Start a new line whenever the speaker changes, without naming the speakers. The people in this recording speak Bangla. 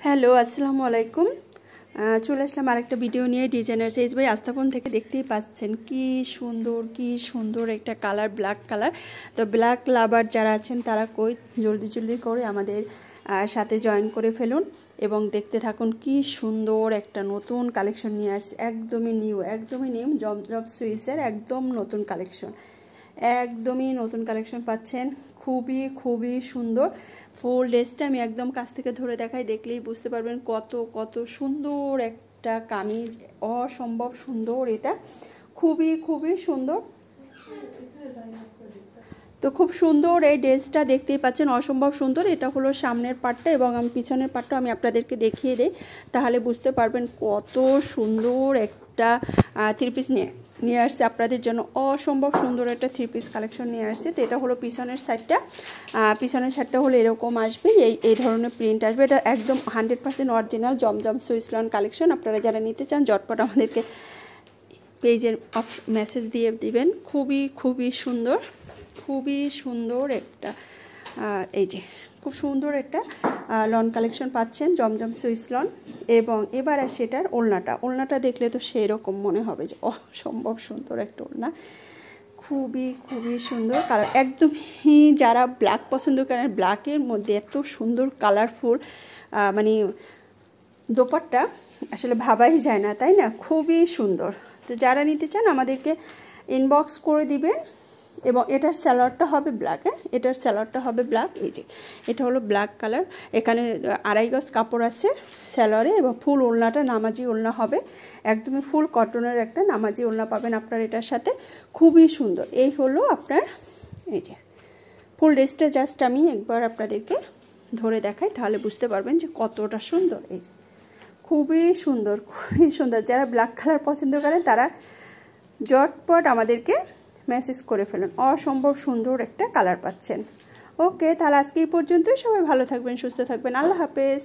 হ্যালো আসসালামু আলাইকুম। চলে আসলাম আরেকটা ভিডিও নিয়ে। ডিজাইনার সেইজ ভাই আস্তাবন থেকে দেখতেই পাচ্ছেন কি সুন্দর একটা কালার, ব্ল্যাক কালার। তো ব্ল্যাক লাভার যারা আছেন তারা জলদি করে আমাদের সাথে জয়েন করে ফেলুন এবং দেখতে থাকুন কি সুন্দর একটা নতুন কালেকশন নিয়ে আসছে। একদমই নিউ জব সুইসের একদম নতুন কালেকশন পাচ্ছেন। খুবই সুন্দর। ফুল ড্রেসটা আমি একদম কাছ থেকে ধরে দেখাই, দেখলেই বুঝতে পারবেন কত সুন্দর একটা কামিজ, অসম্ভব সুন্দর। এটা খুবই সুন্দর। তো খুব সুন্দর এই ড্রেসটা দেখতেই পাচ্ছেন, অসম্ভব সুন্দর। এটা হলো সামনের পার্টটা এবং আমি পিছনের পার্টটা আমি আপনাদেরকে দেখিয়ে দিই, তাহলে বুঝতে পারবেন কত সুন্দর একটা থ্রি পিস নিয়ে আসছে আপনাদের জন্য। অসম্ভব সুন্দর একটা থ্রি পিস কালেকশন নিয়ে আসছে। তো এটা হলো পিছনের সাইডটা হলো এরকম আসবে, এই ধরনের প্রিন্ট আসবে। এটা একদম 100% অরিজিনাল জমজম সুইসলন কালেকশন। আপনারা যারা নিতে চান ঝটপট আমাদেরকে পেজের মেসেজ দিয়ে দিবেন। খুবই সুন্দর একটা এই যে খুব সুন্দর একটা লন কালেকশন পাচ্ছেন, জমজম সুইস লন। এবং এবার সেটার ওড়নাটা দেখলে তো সেই রকম মনে হবে যে অসম্ভব সুন্দর একটা ওড়না। খুবই সুন্দর কালার। একদমই যারা ব্ল্যাক পছন্দ করেন, ব্ল্যাকের মধ্যে এত সুন্দর কালারফুল মানে দোপাট্টা আসলে ভাবাই যায় না, তাই না? খুবই সুন্দর। তো যারা নিতে চান আমাদেরকে ইনবক্স করে দিবেন। এবং এটার স্যালোয়ারটা হবে ব্ল্যাক। এটার স্যালোয়ারটা হবে ব্ল্যাক। এই যে এটা হলো ব্ল্যাক কালার। এখানে 2.5 গজ কাপড় আছে স্যালোয়ারে এবং ফুল ওড়নাটা নামাজি ওড়না হবে। একদমই ফুল কটনের একটা নামাজি ওড়না পাবেন আপনার এটার সাথে। খুবই সুন্দর। এই হলো আপনার এই যে ফুল ড্রেসটা। জাস্ট আমি একবার আপনাদেরকে ধরে দেখাই, তাহলে বুঝতে পারবেন যে কতটা সুন্দর। এই যে খুবই সুন্দর। যারা ব্ল্যাক কালার পছন্দ করেন তারা ঝটপট আমাদেরকে মেসেজ করে ফেলুন। অসম্ভব সুন্দর একটা কালার পাচ্ছেন। ওকে, তাহলে আজকে এই পর্যন্তই। সবাই ভালো থাকবেন, সুস্থ থাকবেন। আল্লাহ হাফেজ।